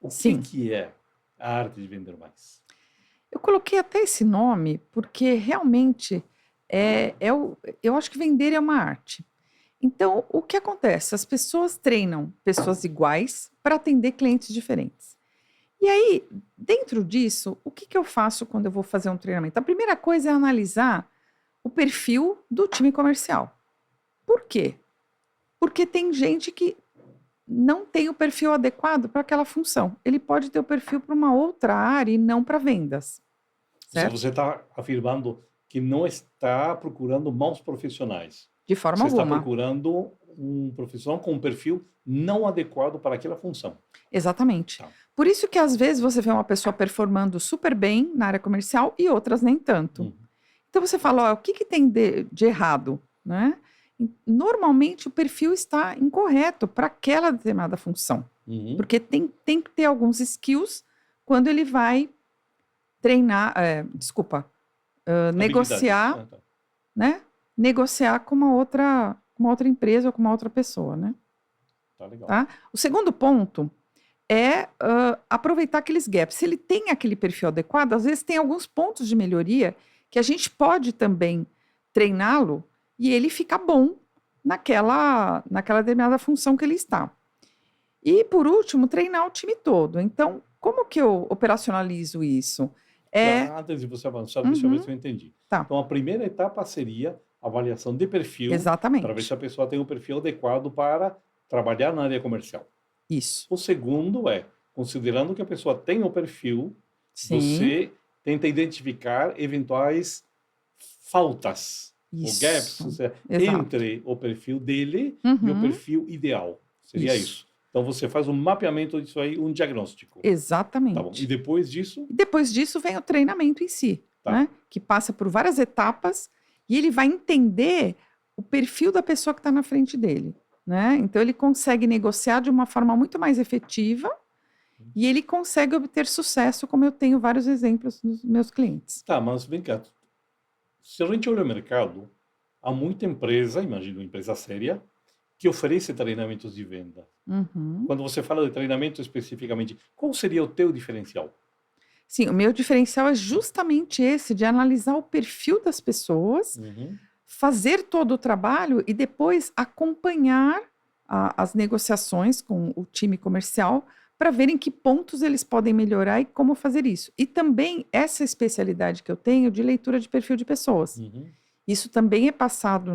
O Sim, que é a arte de vender mais? eu coloquei até esse nome porque realmente eu acho que vender é uma arte. Então, o que acontece? As pessoas treinam pessoas iguais para atender clientes diferentes. E aí, dentro disso, o que eu faço quando eu vou fazer um treinamento? A primeira coisa é analisar o perfil do time comercial. Por quê? Porque tem gente que não tem o perfil adequado para aquela função. Ele pode ter o perfil para uma outra área e não para vendas, Ou seja, certo? você está afirmando que não está procurando maus profissionais. De forma Você está alguma. procurando um profissional com um perfil não adequado para aquela função. Exatamente. Tá. Por isso que às vezes você vê uma pessoa performando super bem na área comercial e outras nem tanto. Uhum. Então você fala, ó, o que tem de errado, né? Normalmente o perfil está incorreto para aquela determinada função, Uhum. porque tem que ter alguns skills quando ele vai treinar, Habilidades. negociar, Ah, tá. né? Negociar com uma outra empresa ou com uma outra pessoa, né? Tá legal. Tá? O segundo ponto é aproveitar aqueles gaps. Se ele tem aquele perfil adequado, às vezes tem alguns pontos de melhoria que a gente pode também treiná-lo e ele fica bom naquela determinada função que ele está. E, por último, treinar o time todo. Então, como que eu operacionalizo isso? Antes de você avançar, deixa eu ver Uhum, se eu entendi. tá, Então, a primeira etapa seria a avaliação de perfil, para ver se exatamente. a pessoa tem o perfil adequado para trabalhar na área comercial. Isso. O segundo é, considerando que a pessoa tem o perfil, Sim, você tenta identificar eventuais faltas ou gaps, ou isso. seja, Exato. entre o perfil dele e o Uhum, perfil ideal. Seria isso. isso. Então você faz um mapeamento disso aí, um diagnóstico. Tá bom. E Exatamente. depois disso, E depois disso vem o treinamento em si, tá. né? Que passa por várias etapas e ele vai entender o perfil da pessoa que está na frente dele, né? Então ele consegue negociar de uma forma muito mais efetiva e ele consegue obter sucesso, como eu tenho vários exemplos dos meus clientes. Tá, mas vem cá. Se a gente olha o mercado, há muita empresa, imagino empresa séria, que oferece treinamentos de venda. Uhum. Quando você fala de treinamento especificamente, qual seria o teu diferencial? Sim, o meu diferencial é justamente esse, de analisar o perfil das pessoas, Uhum. fazer todo o trabalho e depois acompanhar as negociações com o time comercial para ver em que pontos eles podem melhorar e como fazer isso. E também essa especialidade que eu tenho de leitura de perfil de pessoas. Uhum. Isso também é passado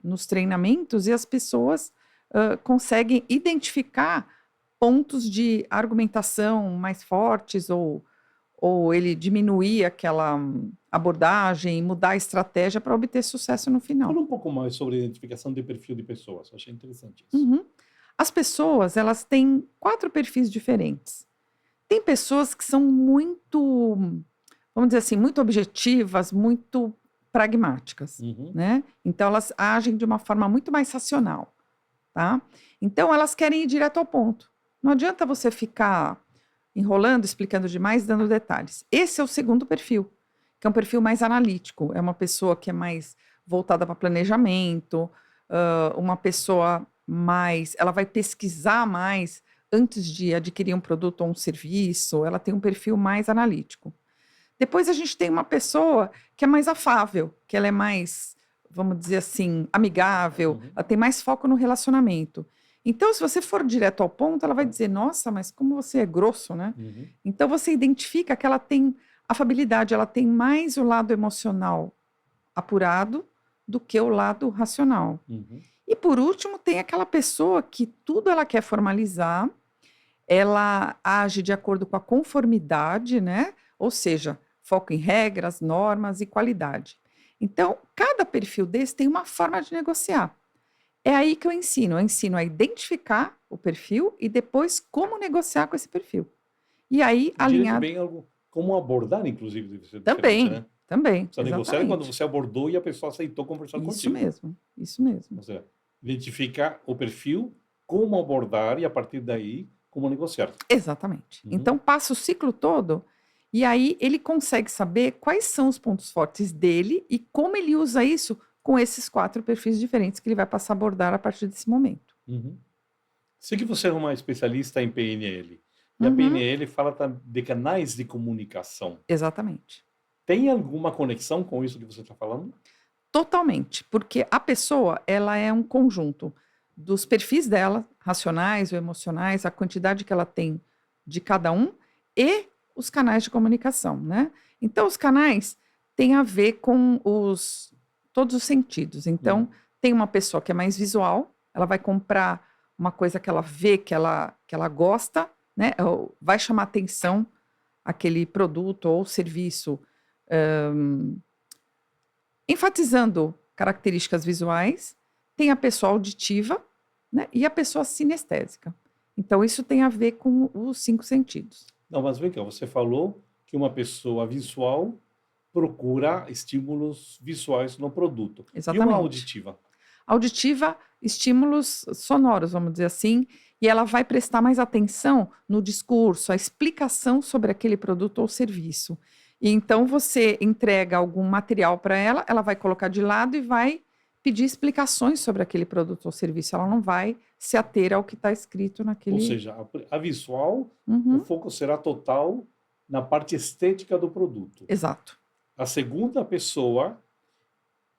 nos treinamentos e as pessoas conseguem identificar pontos de argumentação mais fortes ou ele diminuir aquela abordagem, mudar a estratégia para obter sucesso no final. Fala um pouco mais sobre a identificação de perfil de pessoas. Achei interessante isso. Uhum. As pessoas, elas têm 4 perfis diferentes. Tem pessoas que são muito, vamos dizer assim, muito objetivas, muito pragmáticas, Uhum. né? Então elas agem de uma forma muito mais racional, tá? Então elas querem ir direto ao ponto. Não adianta você ficar enrolando, explicando demais, dando detalhes. Esse é o segundo perfil, que é um perfil mais analítico. É uma pessoa que é mais voltada para planejamento, uma pessoa mais. Ela vai pesquisar mais antes de adquirir um produto ou um serviço, ela tem um perfil mais analítico. Depois a gente tem uma pessoa que é mais afável, que ela é mais, vamos dizer assim, amigável, Uhum. ela tem mais foco no relacionamento. Então, se você for direto ao ponto, ela vai dizer: Nossa, mas como você é grosso, né? Uhum. Então, você identifica que ela tem afabilidade, ela tem mais o lado emocional apurado do que o lado racional. Uhum. E por último, tem aquela pessoa que tudo ela quer formalizar, ela age de acordo com a conformidade, né? Ou seja, foco em regras, normas e qualidade. Então, cada perfil desse tem uma forma de negociar. É aí que eu ensino a identificar o perfil e depois como negociar com esse perfil. E aí, Eu diria que alinhado bem algo, como abordar, inclusive, deve ser diferente, também, né? também, Precisa negociar é quando exatamente. você abordou e a pessoa aceitou conversar Isso contigo. mesmo, isso mesmo. Ou seja, identificar o perfil, como abordar e, a partir daí, como negociar. Exatamente. Uhum. Então, passa o ciclo todo e aí ele consegue saber quais são os pontos fortes dele e como ele usa isso com esses 4 perfis diferentes que ele vai passar a abordar a partir desse momento. Uhum. Sei que você é uma especialista em PNL, E a Uhum. PNL fala de canais de comunicação. Exatamente. Tem alguma conexão com isso que você está falando? Totalmente, porque a pessoa, ela é um conjunto dos perfis dela, racionais ou emocionais, a quantidade que ela tem de cada um e os canais de comunicação, né? Então, os canais têm a ver com todos os sentidos. Então, tem uma pessoa que é mais visual, ela vai comprar uma coisa que ela vê, que ela gosta, né? Ou vai chamar atenção aquele produto ou serviço, enfatizando características visuais, tem a pessoa auditiva, né, e a pessoa sinestésica. Então, isso tem a ver com os 5 sentidos. Não, mas vem cá, você falou que uma pessoa visual procura estímulos visuais no produto. E uma Exatamente. auditiva? Auditiva, estímulos sonoros, vamos dizer assim, e ela vai prestar mais atenção no discurso, a explicação sobre aquele produto ou serviço. E então você entrega algum material para ela, ela vai colocar de lado e vai pedir explicações sobre aquele produto ou serviço. Ela não vai se ater ao que está escrito naquele. Ou seja, a visual, o Uhum, foco será total na parte estética do produto. exato. A segunda pessoa,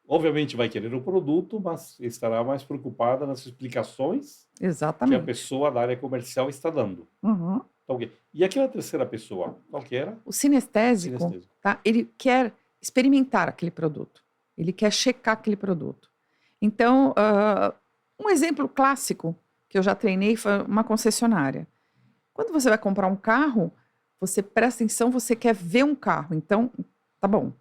obviamente, vai querer o produto, mas estará mais preocupada nas explicações que a Exatamente. pessoa da área comercial está dando. Uhum. Tá ok. E aquela terceira pessoa, qual que era? O sinestésico, Sinestésico. tá? Ele quer experimentar aquele produto. Ele quer checar aquele produto. Então, um exemplo clássico que eu já treinei foi uma concessionária. Quando você vai comprar um carro, você presta atenção, você quer ver um carro. Então, tá bom.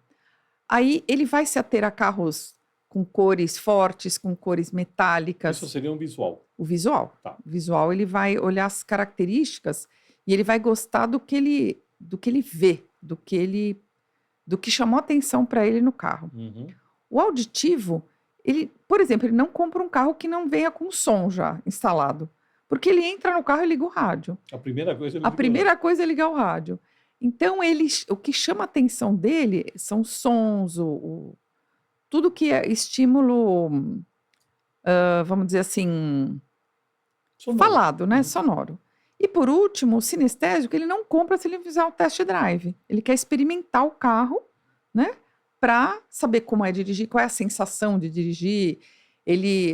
Aí ele vai se ater a carros com cores fortes, com cores metálicas. Isso seria um visual. O visual. Tá. O visual, ele vai olhar as características e ele vai gostar do que ele vê, do que chamou atenção para ele no carro. Uhum. O auditivo, ele, por exemplo, ele não compra um carro que não venha com som já instalado, porque ele entra no carro e liga o rádio. A primeira coisa ele A liga o primeira coisa é ligar o rádio. Então, o que chama a atenção dele são os sons, tudo que é estímulo, vamos dizer assim, sonoro. falado, né? Uhum. Sonoro. E por último, o sinestésico, ele não compra se ele fizer um test drive. Ele quer experimentar o carro, né? Para saber como é dirigir, qual é a sensação de dirigir.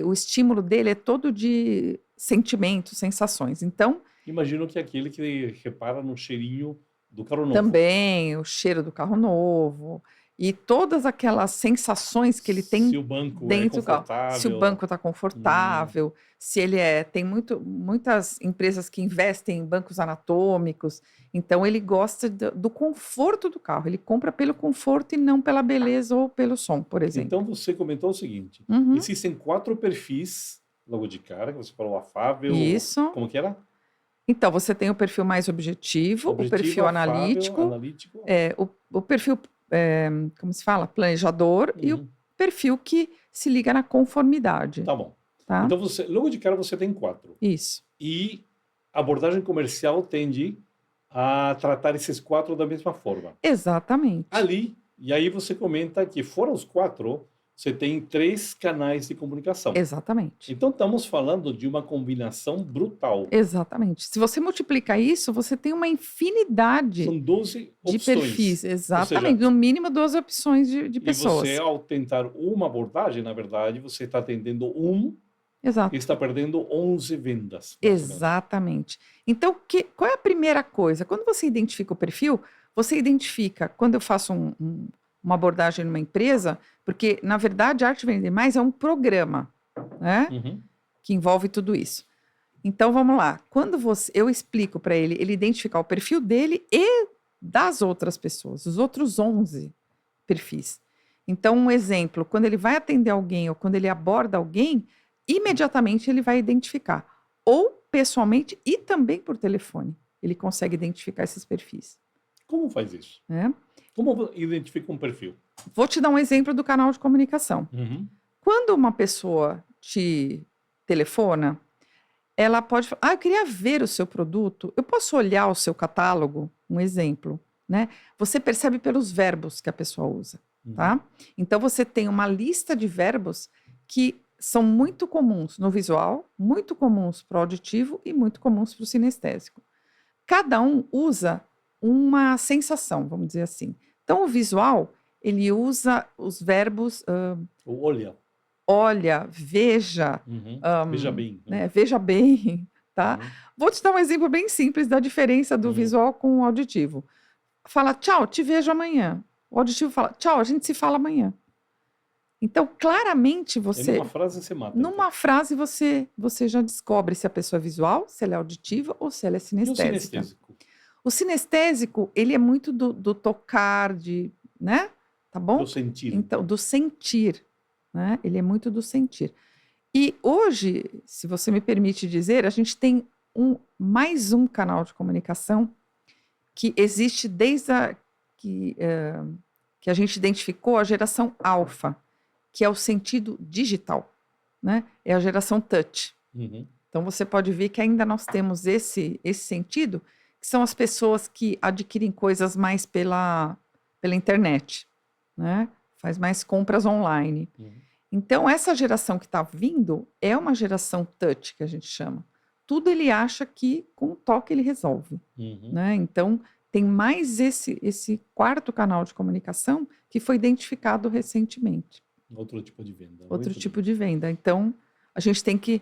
O estímulo dele é todo de sentimentos, sensações. Então, Imagino que é aquele que repara no cheirinho do carro novo. também o cheiro do carro novo e todas aquelas sensações que ele tem Se o banco é dentro do carro. Se o confortável. banco está confortável, se ele tem muitas empresas que investem em bancos anatômicos, então ele gosta do conforto do carro. Ele compra pelo conforto e não pela beleza ou pelo som, por exemplo. Então você comentou o seguinte: Uhum. existem 4 perfis logo de cara, que você falou afável. Isso. Como que era? Então, você tem o perfil mais objetivo, o perfil afável, analítico, o perfil, como se fala? Planejador, e o perfil que se liga na conformidade. Tá bom. Tá? Então, logo de cara você tem 4. Isso. E a abordagem comercial tende a tratar esses 4 da mesma forma. Exatamente. E aí você comenta que fora os 4, você tem 3 canais de comunicação. Exatamente. Então estamos falando de uma combinação brutal. Exatamente. Se você multiplicar isso, você tem uma infinidade São 12 de opções. perfis. Exatamente. Seja, no mínimo 12 opções de pessoas. E você, ao tentar uma abordagem, na verdade, você está atendendo Exato. e está perdendo 11 vendas. Exatamente. Então, qual é a primeira coisa? Quando você identifica o perfil, você identifica, quando eu faço uma abordagem numa empresa, porque, na verdade, a Arte Vender Mais é um programa, né? Uhum. Que envolve tudo isso. Então, vamos lá. Quando eu explico para ele identificar o perfil dele e das outras pessoas, os outros 11 perfis. Então, um exemplo, quando ele vai atender alguém ou quando ele aborda alguém, imediatamente ele vai identificar, ou pessoalmente e também por telefone. Ele consegue identificar esses perfis. Como faz isso? Como identifica um perfil? Vou te dar um exemplo do canal de comunicação. Uhum. Quando uma pessoa te telefona, ela pode falar, eu queria ver o seu produto, eu posso olhar o seu catálogo? Um exemplo, né? Você percebe pelos verbos que a pessoa usa, tá? Então, você tem uma lista de verbos que são muito comuns no visual, muito comuns para o auditivo e muito comuns para o sinestésico. cada um usa uma sensação, vamos dizer assim. Então, o visual, ele usa os verbos Ou olha. olha, veja, Uhum. Veja bem, né? né, veja bem, tá? Uhum. Vou te dar um exemplo bem simples da diferença do visual com o auditivo. Fala, tchau, te vejo amanhã. O auditivo fala, tchau, a gente se fala amanhã. Então, claramente, Numa frase você mata. numa Então. frase, você já descobre se a pessoa é visual, se ela é auditiva ou se ela é E o sinestésica. sinestésico? O sinestésico, ele é muito do tocar, né? Tá bom? Do sentir. Então, do sentir, né? Ele é muito do sentir. E hoje, se você me permite dizer, a gente tem mais um canal de comunicação que existe desde que a gente identificou a geração alfa, que é o sentido digital, né? É a geração touch. Uhum. Então você pode ver que ainda nós temos esse sentido, que são as pessoas que adquirem coisas mais pela internet, né? Faz mais compras online. Uhum. Então essa geração que está vindo é uma geração touch, que a gente chama. Tudo ele acha que com um toque ele resolve, Uhum. né? Então tem mais esse quarto canal de comunicação que foi identificado recentemente. Outro tipo de venda. Outro Muito tipo bem. de venda. Então, a gente tem que.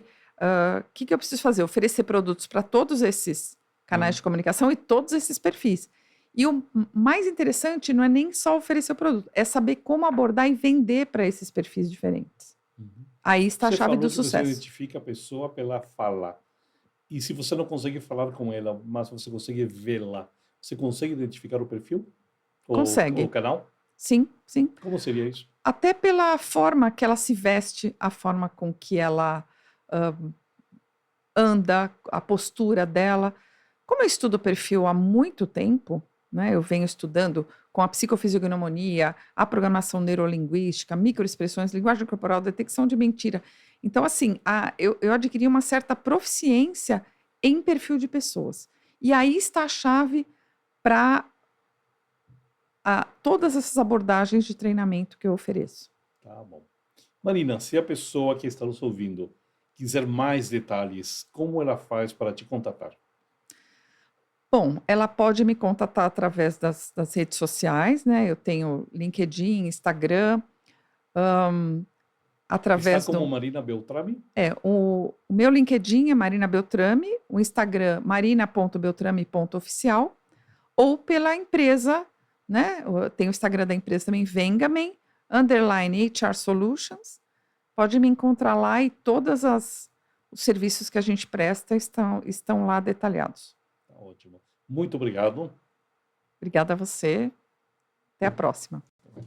O que eu preciso fazer? Oferecer produtos para todos esses canais de comunicação e todos esses perfis. E o mais interessante não é nem só oferecer o produto, é saber como abordar e vender para esses perfis diferentes. Uhum. Aí está a Você chave falou do que você sucesso. identifica a pessoa pela fala. E se você não consegue falar com ela, mas você consegue vê-la, você consegue identificar o perfil? O Consegue. canal? Sim, sim. Como seria isso? Até pela forma que ela se veste, a forma com que ela anda, a postura dela. Como eu estudo perfil há muito tempo, né, eu venho estudando com a psicofisiognomonia, a programação neurolinguística, microexpressões, linguagem corporal, detecção de mentira. Então, assim, eu adquiri uma certa proficiência em perfil de pessoas. E aí está a chave para todas essas abordagens de treinamento que eu ofereço. Tá bom. Marina, se a pessoa que está nos ouvindo quiser mais detalhes, como ela faz para te contatar? Bom, ela pode me contatar através das redes sociais, né? Eu tenho LinkedIn, Instagram, Está através como Marina Beltrame? o meu LinkedIn é Marina Beltrame, o Instagram marina.beltrame.oficial, ou pela empresa, né? Tem o Instagram da empresa também, Vengamen, _ HR Solutions. Pode me encontrar lá e todos os serviços que a gente presta estão lá detalhados. Tá ótimo. Muito obrigado. Obrigada a você. Até a próxima.